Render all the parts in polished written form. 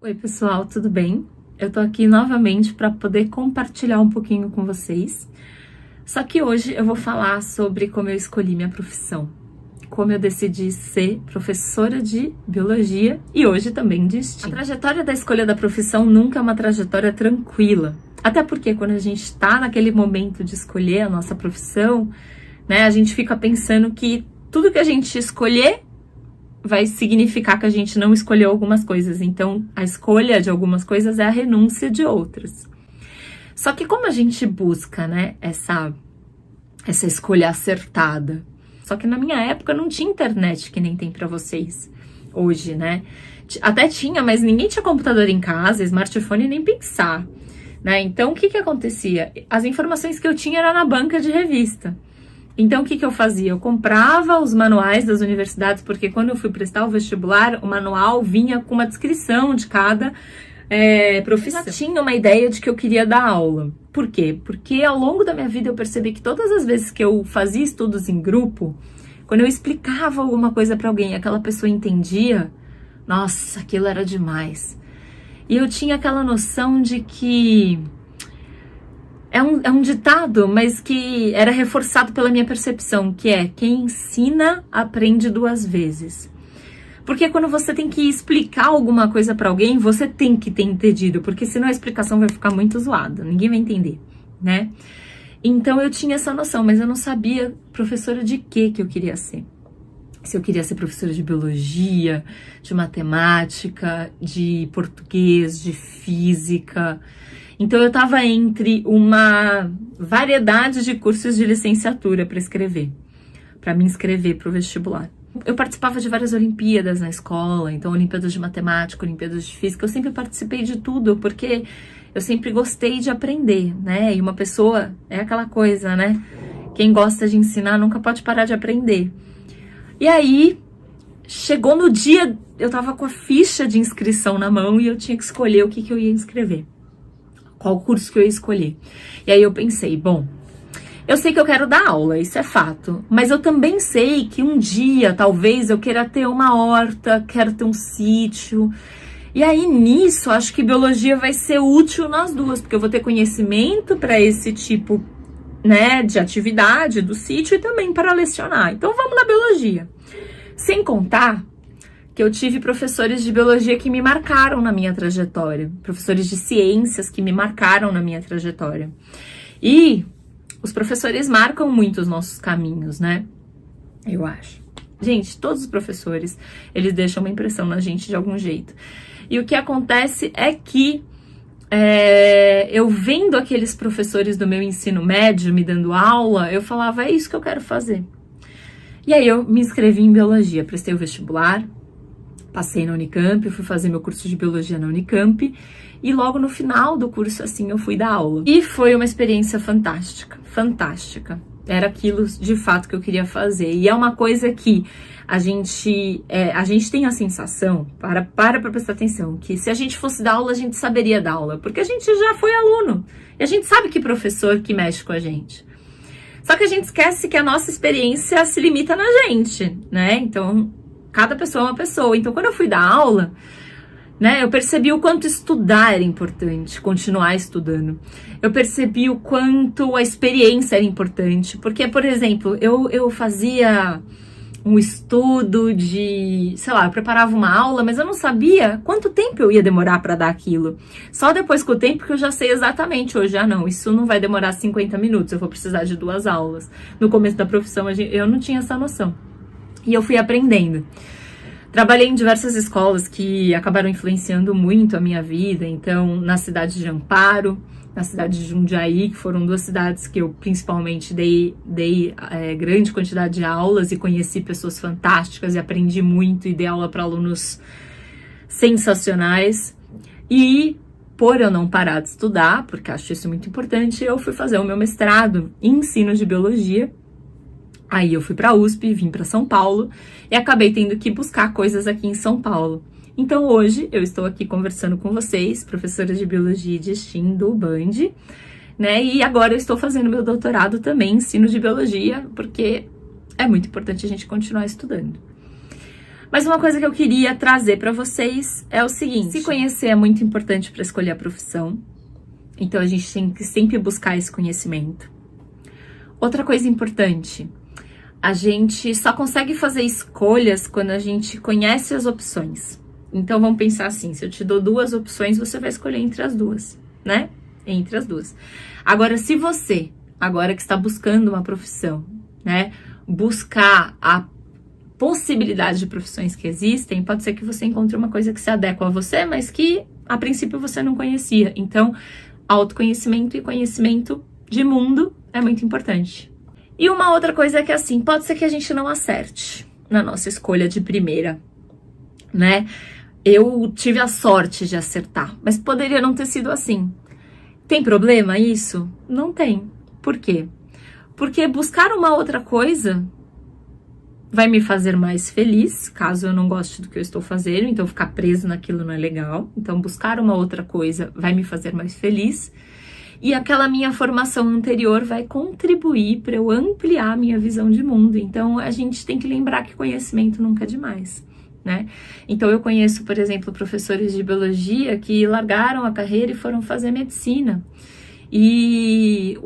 Oi, pessoal, tudo bem? Eu tô aqui novamente para poder compartilhar um pouquinho com vocês. Só que hoje eu vou falar sobre como eu escolhi minha profissão, como eu decidi ser professora de biologia e hoje também de STEAM. A trajetória da escolha da profissão nunca é uma trajetória tranquila. Até porque quando a gente está naquele momento de escolher a nossa profissão, né, a gente fica pensando que tudo que a gente escolher vai significar que a gente não escolheu algumas coisas. Então, a escolha de algumas coisas é a renúncia de outras. Só que como a gente busca, né, essa escolha acertada? Só que na minha época não tinha internet que nem tem para vocês hoje, né? Até tinha, mas ninguém tinha computador em casa, smartphone nem pensar, né? Então, o que acontecia? As informações que eu tinha era na banca de revista. Então, o que eu fazia? Eu comprava os manuais das universidades, porque quando eu fui prestar o vestibular, o manual vinha com uma descrição de cada profissão. Eu já tinha uma ideia de que eu queria dar aula. Por quê? Porque ao longo da minha vida eu percebi que todas as vezes que eu fazia estudos em grupo, quando eu explicava alguma coisa para alguém e aquela pessoa entendia, nossa, aquilo era demais. E eu tinha aquela noção de que é um ditado, mas que era reforçado pela minha percepção, que é: quem ensina, aprende duas vezes. Porque quando você tem que explicar alguma coisa para alguém, você tem que ter entendido, porque senão a explicação vai ficar muito zoada, ninguém vai entender, né? Então eu tinha essa noção, mas eu não sabia professora de que eu queria ser. Se eu queria ser professora de biologia, de matemática, de português, de física. Então eu estava entre uma variedade de cursos de licenciatura para me inscrever para o vestibular. Eu participava de várias Olimpíadas na escola, então Olimpíadas de Matemática, Olimpíadas de Física, eu sempre participei de tudo, porque eu sempre gostei de aprender, né? E uma pessoa é aquela coisa, né? Quem gosta de ensinar nunca pode parar de aprender. E aí, chegou no dia, eu tava com a ficha de inscrição na mão e eu tinha que escolher o que eu ia inscrever. Qual curso que eu ia escolher. E aí eu pensei, bom, eu sei que eu quero dar aula, isso é fato. Mas eu também sei que um dia, talvez, eu queira ter uma horta, quero ter um sítio. E aí, nisso, acho que biologia vai ser útil nas duas, porque eu vou ter conhecimento para esse tipo, né, de atividade do sítio e também para lecionar. Então, vamos na biologia. Sem contar que eu tive professores de biologia que me marcaram na minha trajetória, professores de ciências que me marcaram na minha trajetória. E os professores marcam muito os nossos caminhos, né? Eu acho. Gente, todos os professores, eles deixam uma impressão na gente de algum jeito. E o que acontece é que eu vendo aqueles professores do meu ensino médio me dando aula, eu falava, é isso que eu quero fazer. E aí eu me inscrevi em biologia, prestei o vestibular, passei na Unicamp, fui fazer meu curso de biologia na Unicamp e logo no final do curso, assim, eu fui dar aula. E foi uma experiência fantástica, fantástica. Era aquilo de fato que eu queria fazer. E é uma coisa que a gente tem a sensação, para prestar atenção, que se a gente fosse dar aula, a gente saberia dar aula, porque a gente já foi aluno. E a gente sabe que professor que mexe com a gente. Só que a gente esquece que a nossa experiência se limita na gente, né? Então, cada pessoa é uma pessoa. Então, quando eu fui dar aula, né, eu percebi o quanto estudar era importante, continuar estudando. Eu percebi o quanto a experiência era importante. Porque, por exemplo, eu fazia um estudo de, sei lá, eu preparava uma aula, mas eu não sabia quanto tempo eu ia demorar para dar aquilo. Só depois com o tempo que eu já sei exatamente hoje, não, isso não vai demorar 50 minutos, eu vou precisar de 2 aulas. No começo da profissão, eu não tinha essa noção. E eu fui aprendendo. Trabalhei em diversas escolas que acabaram influenciando muito a minha vida. Então, na cidade de Amparo, na cidade de Jundiaí, que foram 2 cidades que eu principalmente dei grande quantidade de aulas e conheci pessoas fantásticas e aprendi muito e dei aula para alunos sensacionais. E por eu não parar de estudar, porque acho isso muito importante, eu fui fazer o meu mestrado em ensino de biologia. Aí eu fui para a USP, vim para São Paulo e acabei tendo que buscar coisas aqui em São Paulo. Então hoje eu estou aqui conversando com vocês, professora de biologia e de STEAM do Band, né? E agora eu estou fazendo meu doutorado também em ensino de biologia, porque é muito importante a gente continuar estudando. Mas uma coisa que eu queria trazer para vocês é o seguinte: se conhecer é muito importante para escolher a profissão, então a gente tem que sempre buscar esse conhecimento. Outra coisa importante, a gente só consegue fazer escolhas quando a gente conhece as opções. Então vamos pensar assim, se eu te dou 2 opções, você vai escolher entre as 2, né? Entre as 2. Agora, se você, agora que está buscando uma profissão, né, buscar a possibilidade de profissões que existem, pode ser que você encontre uma coisa que se adequa a você, mas que a princípio você não conhecia. Então, autoconhecimento e conhecimento de mundo é muito importante. E uma outra coisa é que assim, pode ser que a gente não acerte na nossa escolha de primeira, né? Eu tive a sorte de acertar, mas poderia não ter sido assim. Tem problema isso? Não tem. Por quê? Porque buscar uma outra coisa vai me fazer mais feliz, caso eu não goste do que eu estou fazendo, então ficar preso naquilo não é legal. Então buscar uma outra coisa vai me fazer mais feliz. E aquela minha formação anterior vai contribuir para eu ampliar a minha visão de mundo. Então a gente tem que lembrar que conhecimento nunca é demais, né? Então eu conheço, por exemplo, professores de biologia que largaram a carreira e foram fazer medicina. E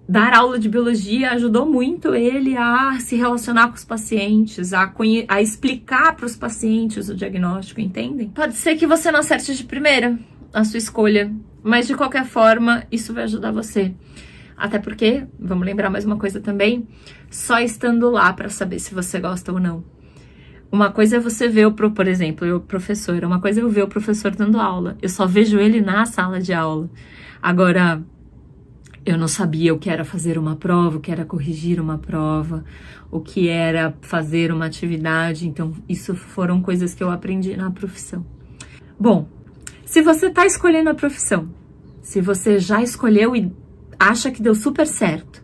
dar aula de biologia ajudou muito ele a se relacionar com os pacientes, a explicar para os pacientes o diagnóstico, entendem? Pode ser que você não acerte de primeira a sua escolha, mas de qualquer forma isso vai ajudar você. Até porque, vamos lembrar mais uma coisa também, só estando lá para saber se você gosta ou não. Uma coisa é você ver, por exemplo, eu professora, uma coisa é eu ver o professor dando aula, eu só vejo ele na sala de aula. Agora, eu não sabia o que era fazer uma prova, o que era corrigir uma prova, o que era fazer uma atividade. Então, isso foram coisas que eu aprendi na profissão. Bom, se você está escolhendo a profissão, se você já escolheu e acha que deu super certo,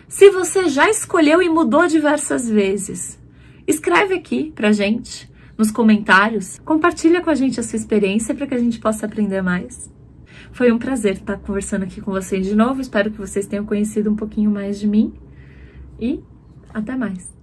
se você já escolheu e mudou diversas vezes, escreve aqui pra gente, nos comentários, compartilha com a gente a sua experiência para que a gente possa aprender mais. Foi um prazer estar conversando aqui com vocês de novo. Espero que vocês tenham conhecido um pouquinho mais de mim. E até mais.